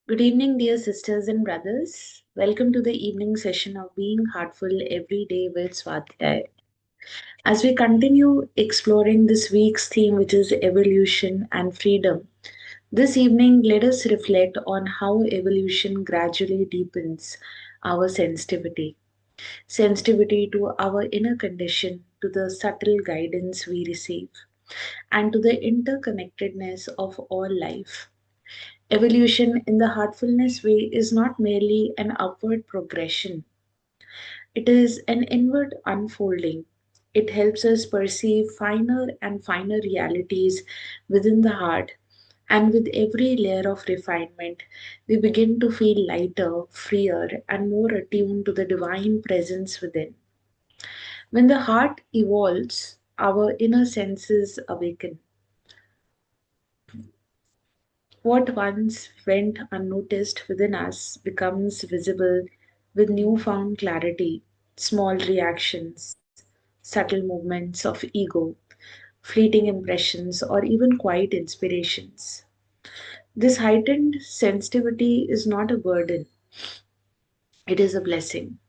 Good evening, dear sisters and brothers. Welcome to the evening session of Being Heartful Every Day with Swadhyaya. As we continue exploring this week's theme, which is evolution and freedom, this evening let us reflect on how evolution gradually deepens our sensitivity to our inner condition, to the subtle guidance we receive, and to the interconnectedness of all life. Evolution in the heartfulness way is not merely an upward progression, it is an inward unfolding. It helps us perceive finer and finer realities within the heart, and with every layer of refinement, we begin to feel lighter, freer, and more attuned to the divine presence within. When the heart evolves, our inner senses awaken. What once went unnoticed within us becomes visible with newfound clarity, small reactions, subtle movements of ego, fleeting impressions, or even quiet inspirations. This heightened sensitivity is not a burden, it is a blessing.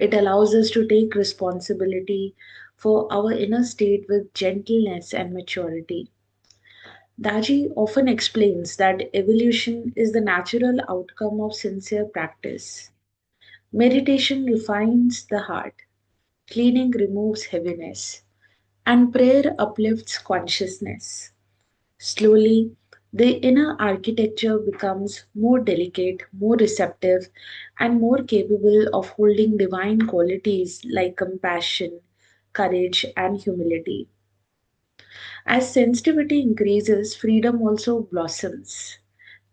It allows us to take responsibility for our inner state with gentleness and maturity. Daji often explains that evolution is the natural outcome of sincere practice. Meditation refines the heart, cleaning removes heaviness, and prayer uplifts consciousness. Slowly, the inner architecture becomes more delicate, more receptive, and more capable of holding divine qualities like compassion, courage, and humility. As sensitivity increases, freedom also blossoms.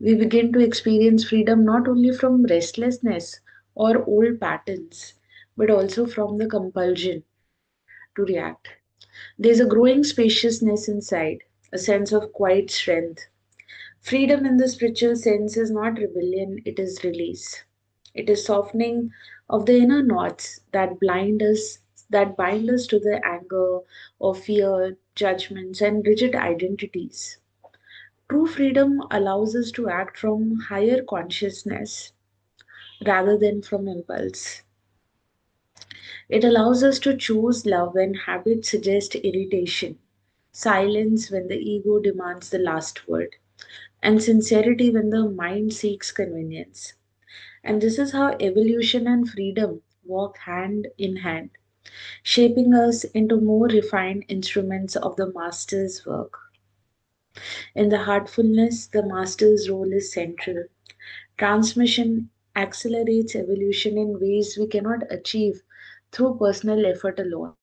We begin to experience freedom not only from restlessness or old patterns, but also from the compulsion to react. There's a growing spaciousness inside, a sense of quiet strength. Freedom in the spiritual sense is not rebellion, it is release. It is softening of the inner knots that bind us to the anger or fear, judgments, and rigid identities. True freedom allows us to act from higher consciousness rather than from impulse. It allows us to choose love when habits suggest irritation, silence when the ego demands the last word, and sincerity when the mind seeks convenience. And this is how evolution and freedom walk hand in hand, shaping us into more refined instruments of the Master's work. In the heartfulness, the Master's role is central. Transmission accelerates evolution in ways we cannot achieve through personal effort alone.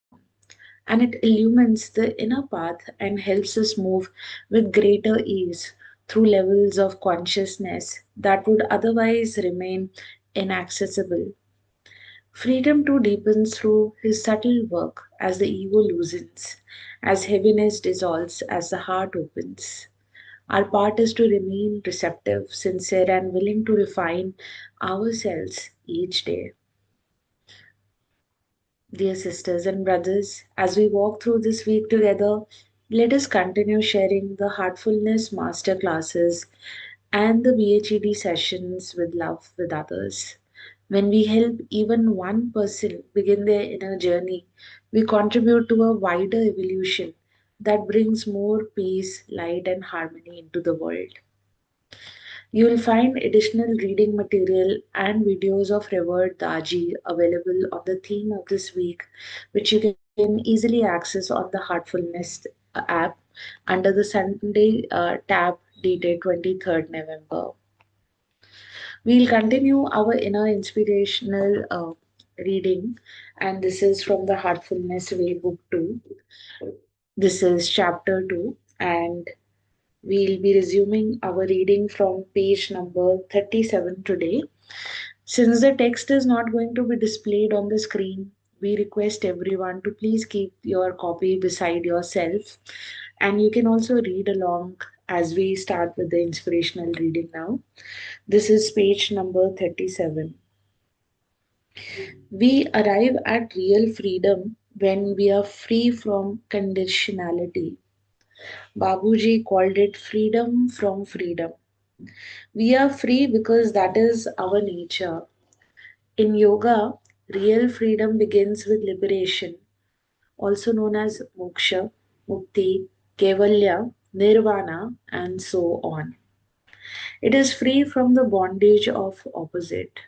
And it illumines the inner path and helps us move with greater ease through levels of consciousness that would otherwise remain inaccessible. Freedom too deepens through his subtle work as the ego loosens, as heaviness dissolves, as the heart opens. Our part is to remain receptive, sincere, and willing to refine ourselves each day. Dear sisters and brothers, as we walk through this week together, let us continue sharing the Heartfulness Master classes and the BHED sessions with love with others. When we help even one person begin their inner journey, we contribute to a wider evolution that brings more peace, light, and harmony into the world. You will find additional reading material and videos of Revered Daji available on the theme of this week, which you can easily access on the Heartfulness app under the Sunday tab dated 23rd November. We'll continue our inner inspirational reading, and this is from the Heartfulness Way, Book 2. This is chapter 2, and we'll be resuming our reading from page number 37 today. Since the text is not going to be displayed on the screen, we request everyone to please keep your copy beside yourself. And you can also read along as we start with the inspirational reading now. This is page number 37. We arrive at real freedom when we are free from conditionality. Babuji called it freedom from freedom. We are free because that is our nature. In yoga, real freedom begins with liberation, also known as moksha, mukti, kevalya, nirvana, and so on. It is free from the bondage of opposite.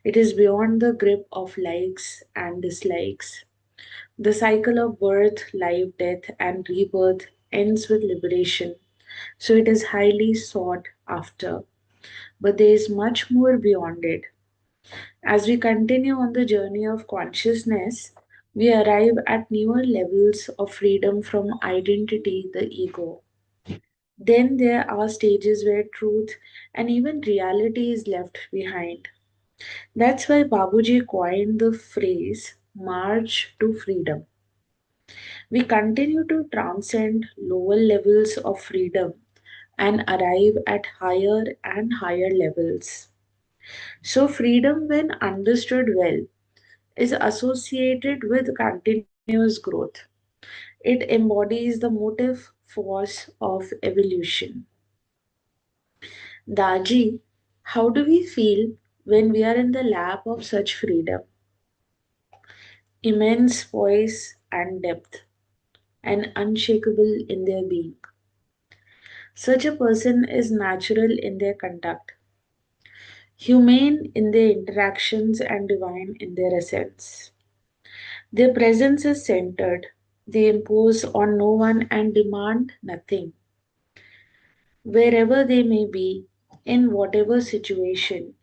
It is beyond the grip of likes and dislikes. The cycle of birth, life, death, and rebirth ends with liberation, so it is highly sought after. But there is much more beyond it. As we continue on the journey of consciousness, we arrive at newer levels of freedom from identity, the ego. Then there are stages where truth and even reality is left behind. That's why Babuji coined the phrase march to freedom. We continue to transcend lower levels of freedom and arrive at higher and higher levels. So, freedom, when understood well, is associated with continuous growth. It embodies the motive force of evolution. Daji, how do we feel when we are in the lap of such freedom? Immense voice and depth, and unshakable in their being. Such a person is natural in their conduct, humane in their interactions, and divine in their essence. Their presence is centered. They impose on no one and demand nothing. Wherever they may be, in whatever situation,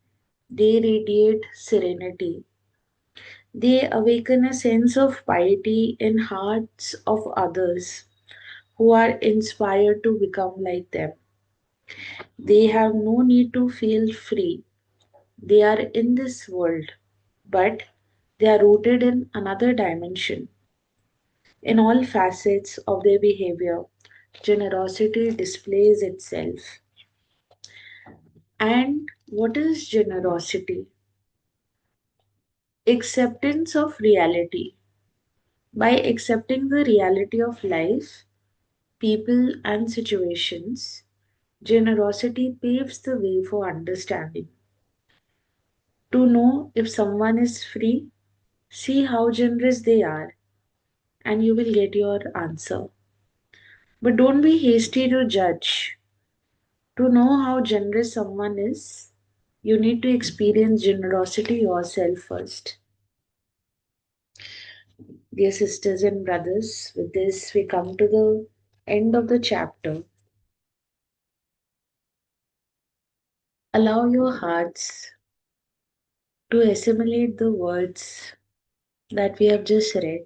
they radiate serenity. They awaken a sense of piety in hearts of others who are inspired to become like them. They have no need to feel free. They are in this world, but they are rooted in another dimension. In all facets of their behavior, generosity displays itself. And what is generosity? Acceptance of reality. By accepting the reality of life, people, and situations, generosity paves the way for understanding. To know if someone is free, see how generous they are, and you will get your answer. But don't be hasty to judge. To know how generous someone is, you need to experience generosity yourself first. Dear sisters and brothers, with this we come to the end of the chapter. Allow your hearts to assimilate the words that we have just read.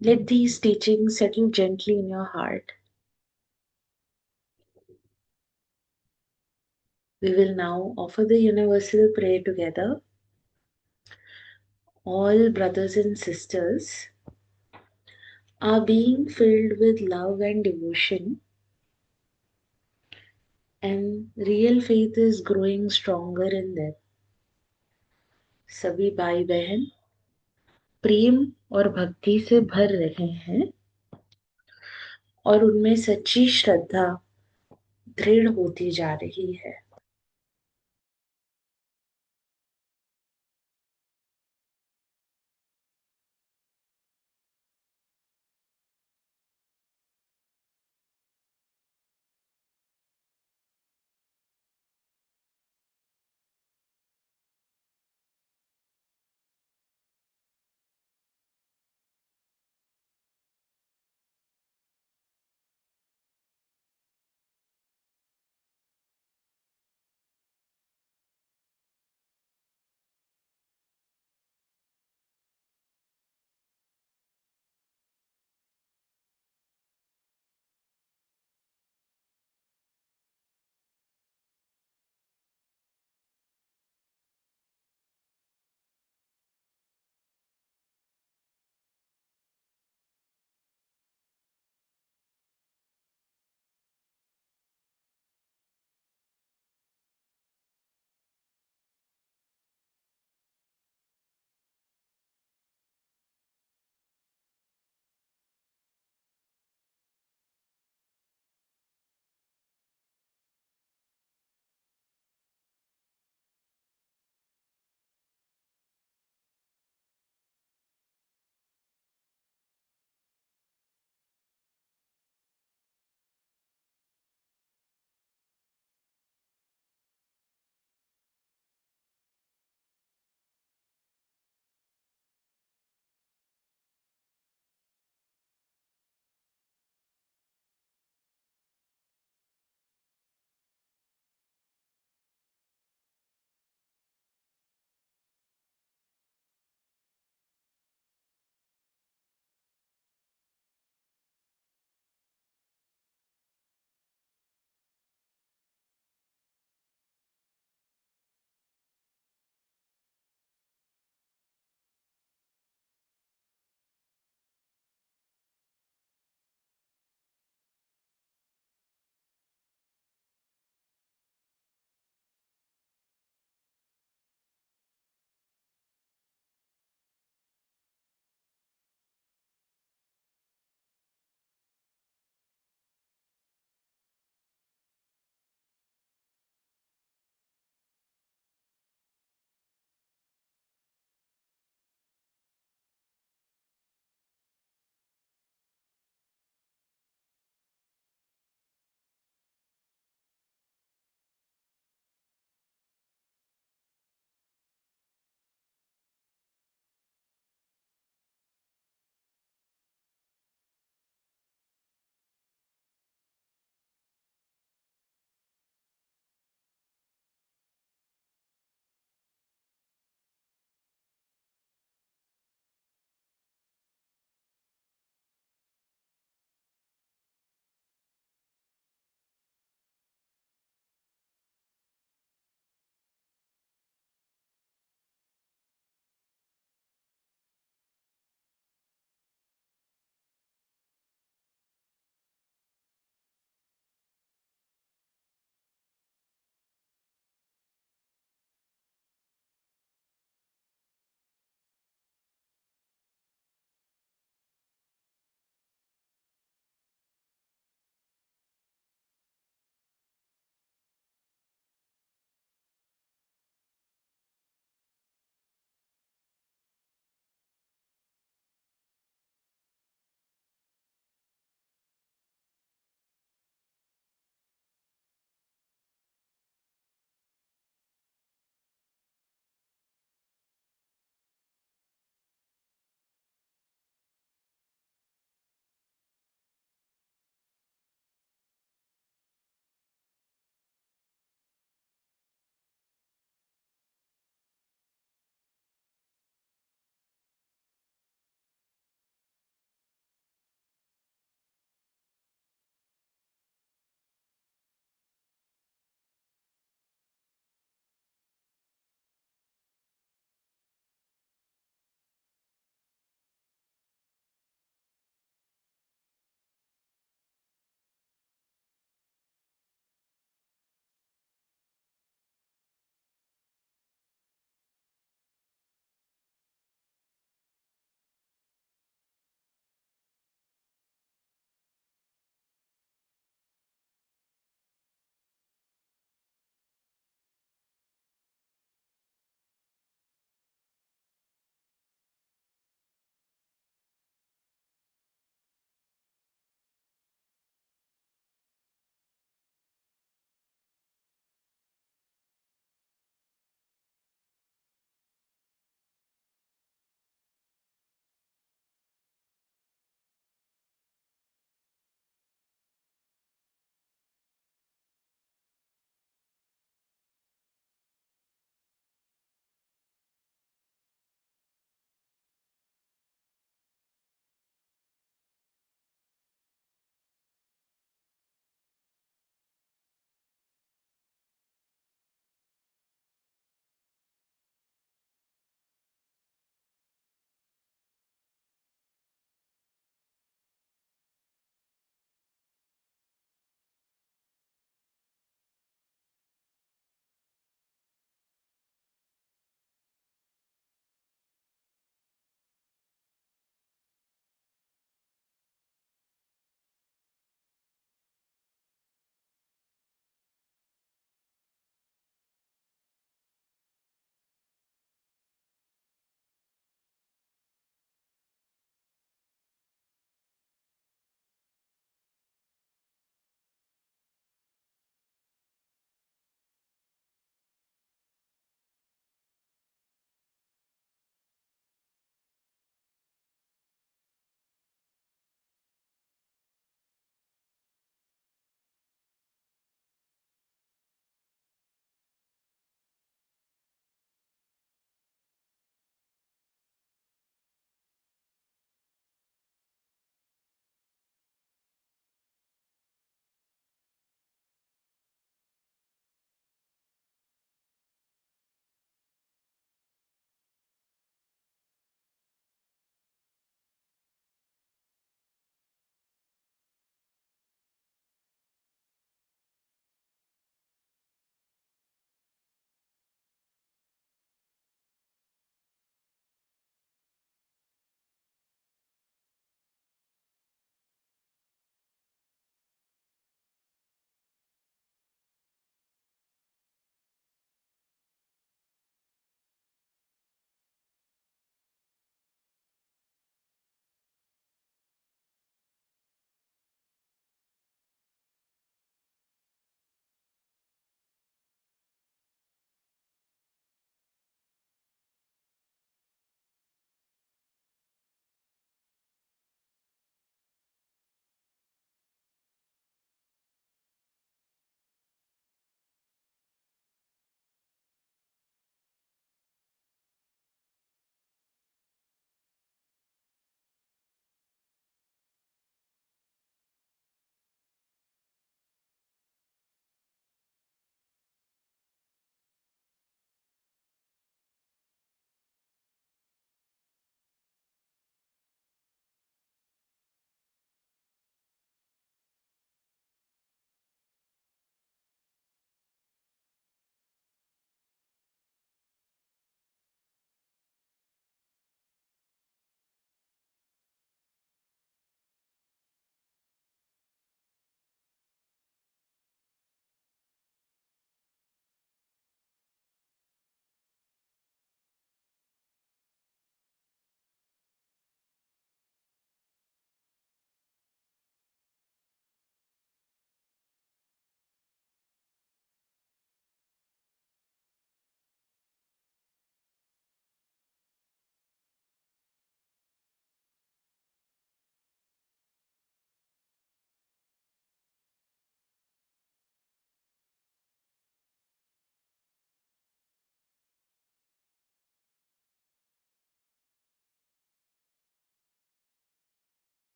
Let these teachings settle gently in your heart. We will now offer the universal prayer together. All brothers and sisters are being filled with love and devotion, and real faith is growing stronger in them. सभी भाई बहन प्रेम और भक्ति से भर रहे हैं और उनमें सच्ची श्रद्धा दृढ़ होती जा रही है.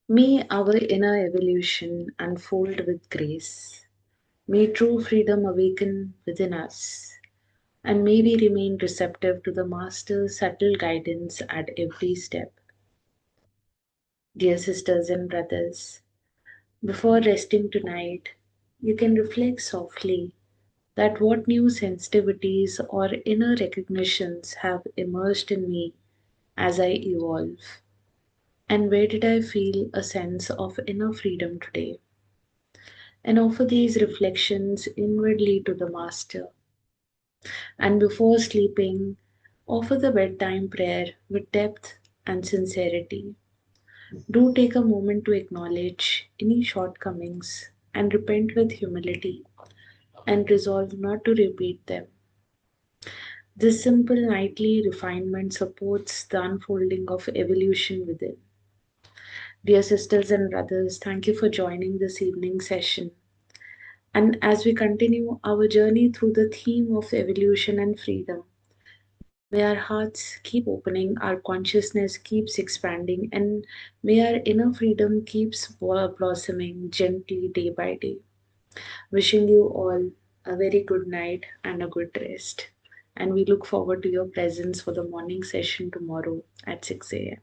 May our inner evolution unfold with grace. May true freedom awaken within us. And may we remain receptive to the Master's subtle guidance at every step. Dear sisters and brothers, before resting tonight, you can reflect softly that what new sensitivities or inner recognitions have emerged in me as I evolve, and where did I feel a sense of inner freedom today, and offer these reflections inwardly to the Master. And before sleeping, offer the bedtime prayer with depth and sincerity. Do take a moment to acknowledge any shortcomings and repent with humility and resolve not to repeat them. This simple nightly refinement supports the unfolding of evolution within. Dear sisters and brothers, thank you for joining this evening session. And as we continue our journey through the theme of evolution and freedom, may our hearts keep opening, our consciousness keeps expanding, and may our inner freedom keeps blossoming gently day by day. Wishing you all a very good night and a good rest. And we look forward to your presence for the morning session tomorrow at 6 a.m.